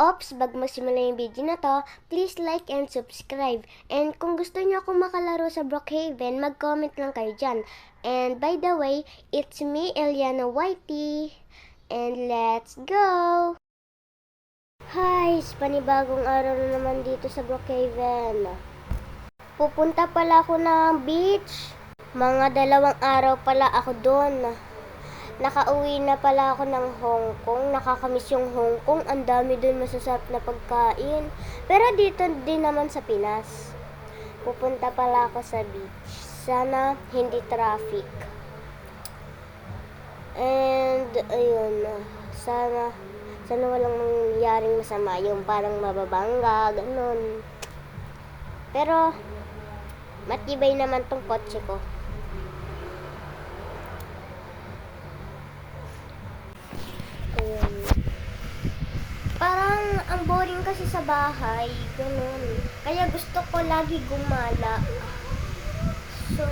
Ops, bago magsimula yung video na to, please like and subscribe. And kung gusto niyo akong makalaro sa Brookhaven, mag-comment lang kayo dyan. And by the way, it's me, Eliana Whitey. And let's go! Hi! Panibagong araw na naman dito sa Brookhaven. Pupunta pala ako ng beach. Mga 2 araw pala ako doon. Nakauwi na pala ako ng Hong Kong. Nakakamiss yung Hong Kong. Ang dami dun masasarap na pagkain. Pero dito din naman sa Pinas. Pupunta pala ako sa beach. Sana hindi traffic. And, ayun. Sana walang mangyaring masama. Yung parang mababangga, ganun. Pero, matibay naman tong kotse ko. Parang ang boring kasi sa bahay, ganun. Kaya gusto ko lagi gumala. So,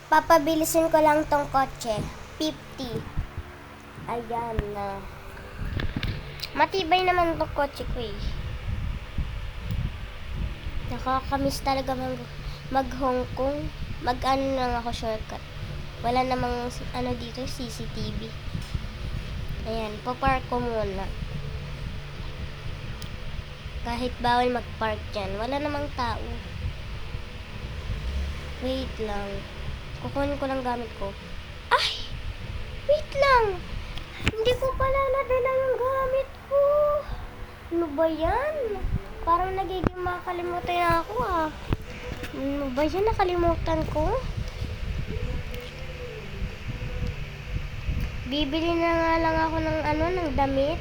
papabilisin ko lang tong kotse. 50. Ayan na. Matibay naman tong kotse ko eh. Nakakamiss talaga mag Hong Kong. Mag-ano lang ako shortcut. Wala namang dito, CCTV. Ayan, papark ko muna. Kahit bawal magpark dyan, wala namang tao. Wait lang. Kukunin ko lang gamit ko. Ay! Wait lang! Hindi ko pala nadala yung gamit ko. Ano ba yan? Parang nagiging makalimutan na ako ah. Ano ba yan? Nakalimutan ko? Bibili na nga lang ako ng damit.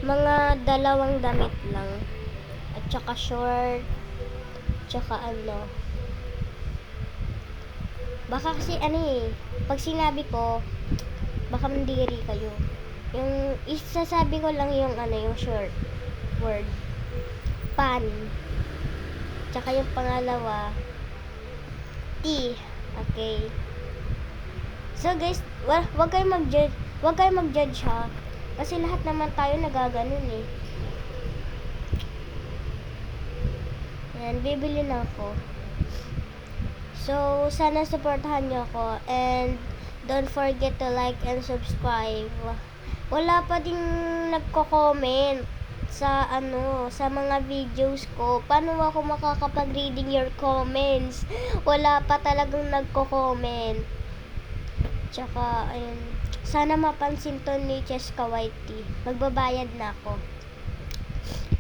Mga 2 damit lang. At saka short. Tsaka Baka kasi pag sinabi ko, baka mandiri kayo. Yung isasabi ko lang yung short word. Pan. Tsaka yung pangalawa, T. Okay. So guys, wag kayong mag-judge. Wag kayong mag-judge ha. Kasi lahat naman tayo nagaganon eh. Ayan, bibili na ako. So, sana supportahan niyo ako. And don't forget to like and subscribe. Wala pa ding nagko-comment sa sa mga videos ko. Paano ako makakapag-reading your comments? Wala pa talagang nagko-comment. Tsaka, ayun. Sana mapansin to ni Cheska Whitey. Magbabayad na ako.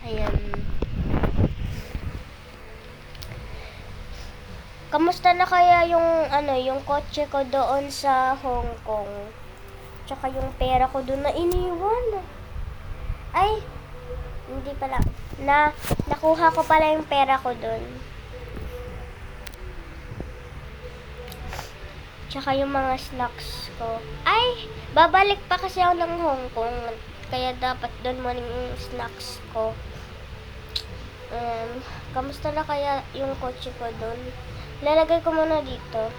Ayan. Kamusta na kaya yung kotse ko doon sa Hong Kong? Tsaka yung pera ko doon na iniwan. Ay, hindi pala. Nakuha ko pala yung pera ko doon. Tsaka yung mga snacks ko. Ay, babalik pa kasi ako ng Hong Kong. Kaya dapat doon mo yung snacks ko. Kamusta na kaya yung kotse ko doon? Lalagay ko muna dito.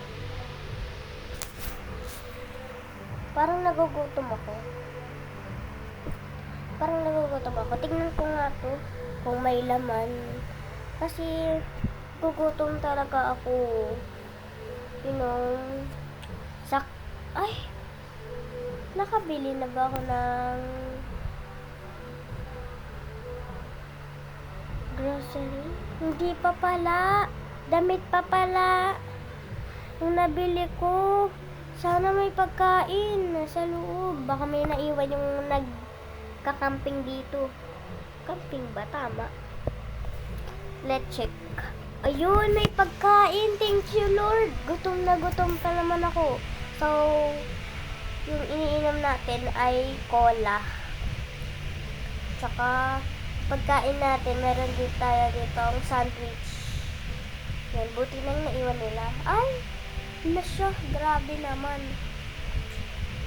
Parang nagugutom ako. Tignan ko nga to kung may laman. Kasi gugutom talaga ako. Ay! Nakabili na ba ako ng grocery? Hindi pa pala. Damit pa pala. Yung nabili ko. Sana may pagkain sa loob. Baka may naiwan yung nagkakamping dito. Camping ba? Tama. Let's check. Ayun, may pagkain. Thank you, Lord. Gutom na gutom pa naman ako. So, yung iniinom natin ay cola. Tsaka, pagkain natin, meron din tayo dito ang sandwich. Yan, buti nang naiwan nila. Ay, na siya. Grabe naman.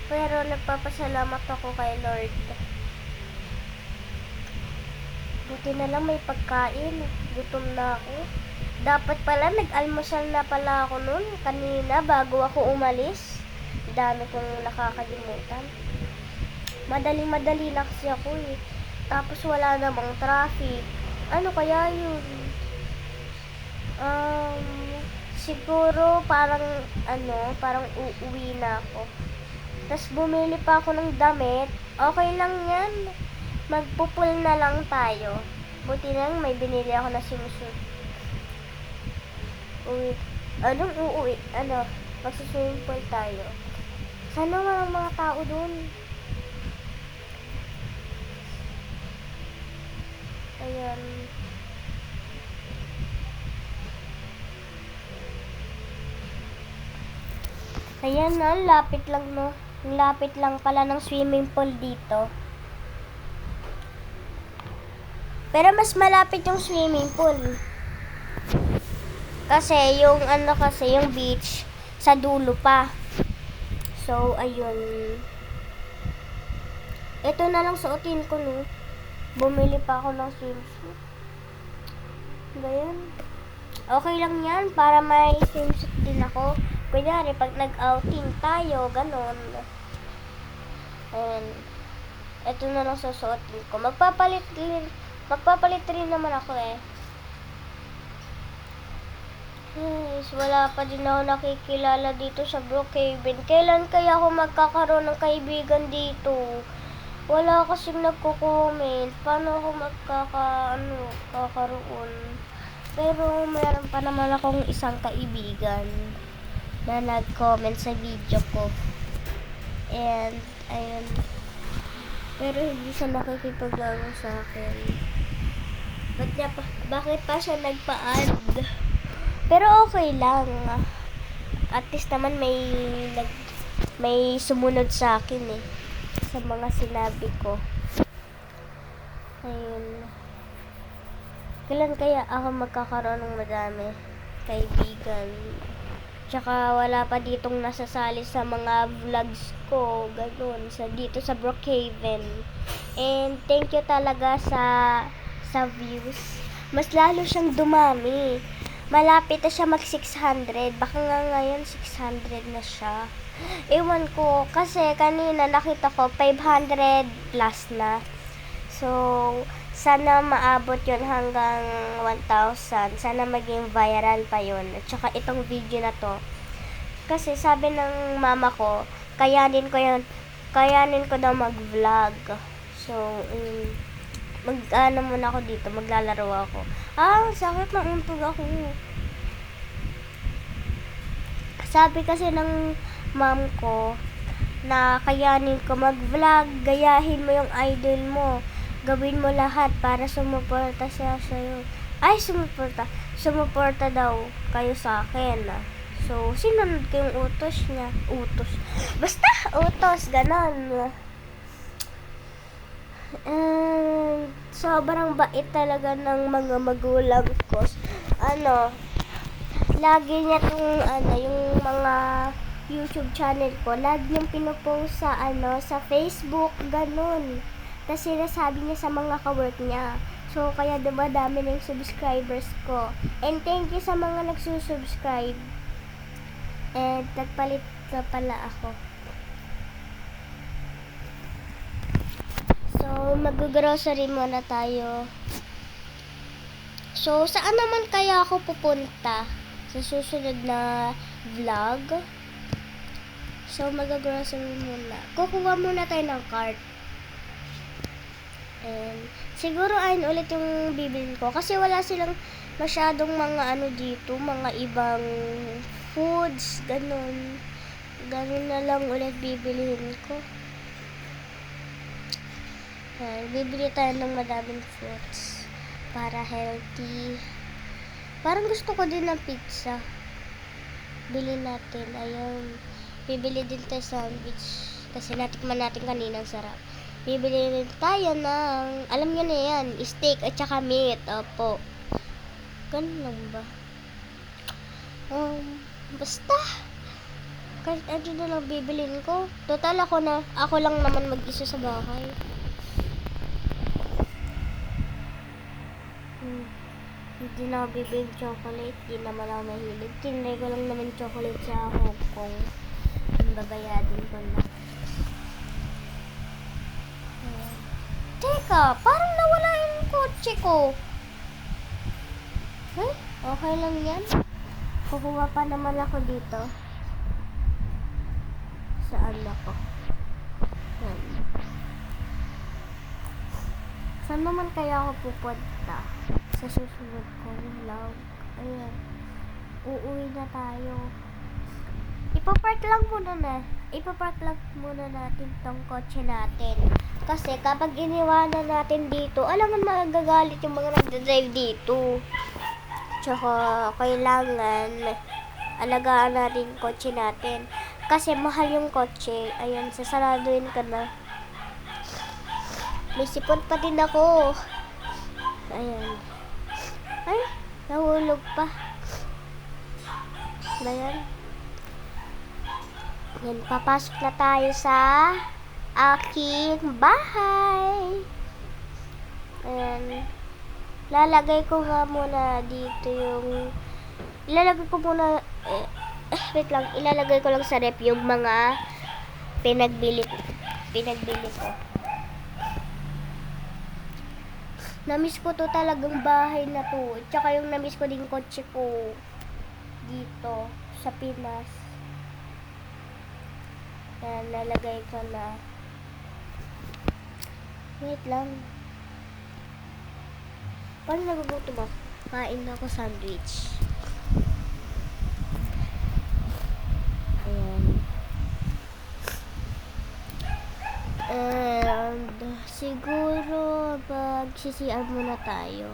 Pero nagpapasalamat ako kay Lord. Buti na lang may pagkain. Gutom na ako. Dapat pala, nag-almusal na pala ako noon kanina bago ako umalis. Dami kong nakakalimutan. Madaling-madali na kasi ako eh. Tapos wala namang traffic. Ano kaya yun? Siguro parang parang uuwi na ako. Tapos bumili pa ako ng damit. Okay lang yan. Magpupul na lang tayo. Buti lang may binili ako na swimsuit. Anong uuwi? Magsuswimming pool tayo. Sana walang mga tao dun. Ayan. Ayan na, lapit lang no. Lapit lang pala ng swimming pool dito. Pero mas malapit yung swimming pool. Kasi yung yung beach sa dulo pa. So, ayun. Ito na lang suotin ko no. Bumili pa ako ng swimsuit. Ganyan. Okay lang yan para may swimsuit din ako. Kunyari, pag nag-outing tayo, ganon. And, ito na lang susuotin ko. Magpapalit rin naman ako eh. Guys, wala pa din ako nakikilala dito sa Brookhaven. Kailan kaya ako magkakaroon ng kaibigan dito? Wala kasing nagko-comment. Paano ako kakaroon? Pero meron pa naman akong isang kaibigan na nag-comment sa video ko. And, ayun. Pero hindi siya nakikipaglaro sa akin. Bakit pa siya nagpa-add? Pero okay lang. At least naman may sumunod sa akin eh. Sa mga sinabi ko. Ayun. Kailan kaya ako magkakaroon ng madami kaibigan? Tsaka wala pa ditong nasasali sa mga vlogs ko. Ganun. Dito sa Brookhaven. And thank you talaga sa views. Mas lalo siyang dumami. Malapit na siya mag 600. Baka nga ngayon 600 na siya. Ewan ko. Kasi kanina nakita ko 500 plus na. So, sana maabot yun hanggang 1,000. Sana maging viral pa yun. At saka itong video na to. Kasi sabi ng mama ko, kayanin ko daw mag-vlog. So, muna ako dito, maglalaro ako. Sakit na untog ako. Sabi kasi ng mom ko na kayanin ko mag-vlog, gayahin mo yung idol mo. Gawin mo lahat para sumuporta siya sa'yo. Sumuporta daw kayo sa akin. So, sinunod ko yung utos niya. Basta, utos, ganon. And sobrang bait talaga ng mga magulang ko. Lagi niya yung mga YouTube channel ko, lagi niyang pinopost sa Facebook, ganun. Tapos sinasabi niya sa mga ka-work niya. So, kaya dumadami ng subscribers ko. And thank you sa mga nagsusubscribe. And nagpalit na pala ako. So, mag-grocery muna tayo. So, saan naman kaya ako pupunta sa susunod na vlog? So, mag-grocery muna. Kukuha muna tayo ng cart. And, siguro ayun ulit yung bibilin ko. Kasi wala silang masyadong mga dito, mga ibang foods, ganun. Ganun na lang ulit bibilihin ko. Bibili tayo ng madaming fruits para healthy. Parang gusto ko din ng pizza. Bili natin. Ayun. Bibili din tayo sandwich. Kasi natikman natin kanina, sarap. Bibili rin tayo ng, alam nyo na yan, steak at saka meat. Opo. Ganun lang ba? Basta. Kahit na lang bibilin ko. Total ako lang naman mag-isa sa bahay. Hindi na ako bibig chocolate. Hindi naman ako mahilig. Tinry ko lang naman chocolate sa Hong Kong. Babayadin ko na. Teka, parang nawala yung kotse ko. Ay, okay lang yan. Kukuha pa naman ako dito. Saan ako? Yan. Saan naman kaya ako pupunta? Sa susunod kong vlog. Ayan. Uuwi na tayo. Ipapark lang muna natin tong kotse natin. Kasi kapag iniwanan natin dito, alam mo magagalit yung mga nagdadrive dito. Tsaka kailangan alagaan natin yung kotse natin. Kasi mahal yung kotse. Ayan, sasaraduin ka na. May sipon pa din ako. Ayan. Ay, nahulog pa. Ayan. Yan, papasok na tayo sa aking bahay. Ayan. Lalagay ko nga muna dito yung... Ilalagay ko muna... wait lang. Ilalagay ko lang sa rep yung mga pinagbili ko. Namiss ko to talagang bahay na to. Tsaka yung namiss ko din kotse ko dito sa Pinas. Yan, lalagay ko na. Wait lang. Paano nagugutom ako? Kain ako sandwich. Ayan. And siguro magsisiyan muna tayo.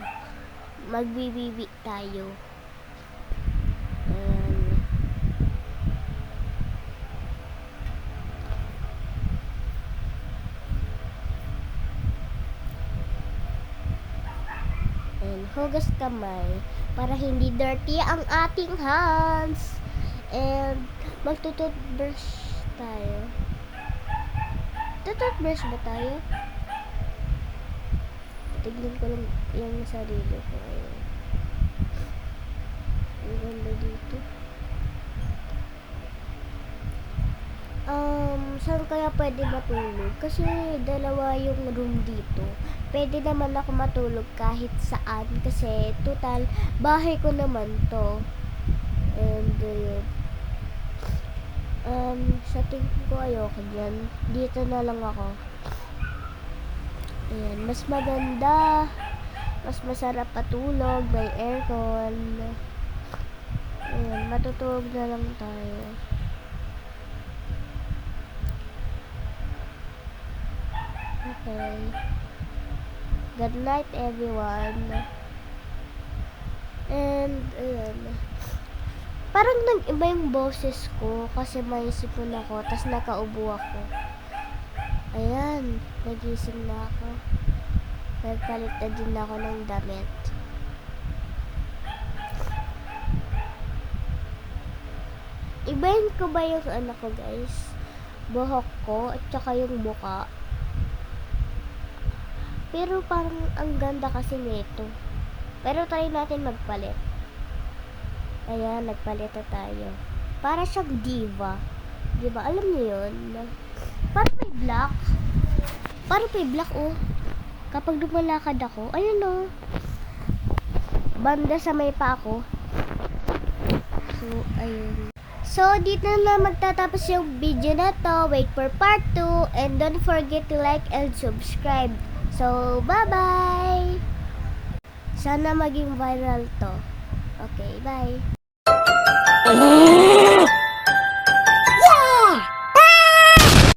Magbibibi tayo. Hugas kamay para hindi dirty ang ating hands. And magtututbrush tayo. Tututbrush ba tayo? Tignan ko lang yung sarili ko. Ang ganda dito. Saan kaya pwede matulog? Kasi dalawa yung room dito. Pwede naman ako matulog kahit saan. Kasi total, bahay ko naman to. And sa tingin ko ayoko dyan. Dito na lang ako. Ayan, mas maganda. Mas masarap patulog. May aircon. Ayan, matutulog na lang tayo. Okay. Good night, everyone. And, ayan. Parang nag-iba yung boses ko kasi may sipon ako, tas nakaubo ako. Ayan, nagising na ako. Nagpalit na din ako ng damit. Ibahin ko ba yung anak ko, guys? Buhok ko at saka yung buka. Pero parang ang ganda kasi nito. Pero try natin magpalit. Ayan, nagpalit na tayo. Para siyang diva. Diba? Alam niyo yun? Parang may black. Parang may black, oh. Kapag lumalakad ako, ayun, oh. Banda sa may pa ako. So, ayun. So, dito na magtatapos yung video na to. Wait for part 2. And don't forget to like and subscribe. So, bye-bye! Sana maging viral to. Okay, bye!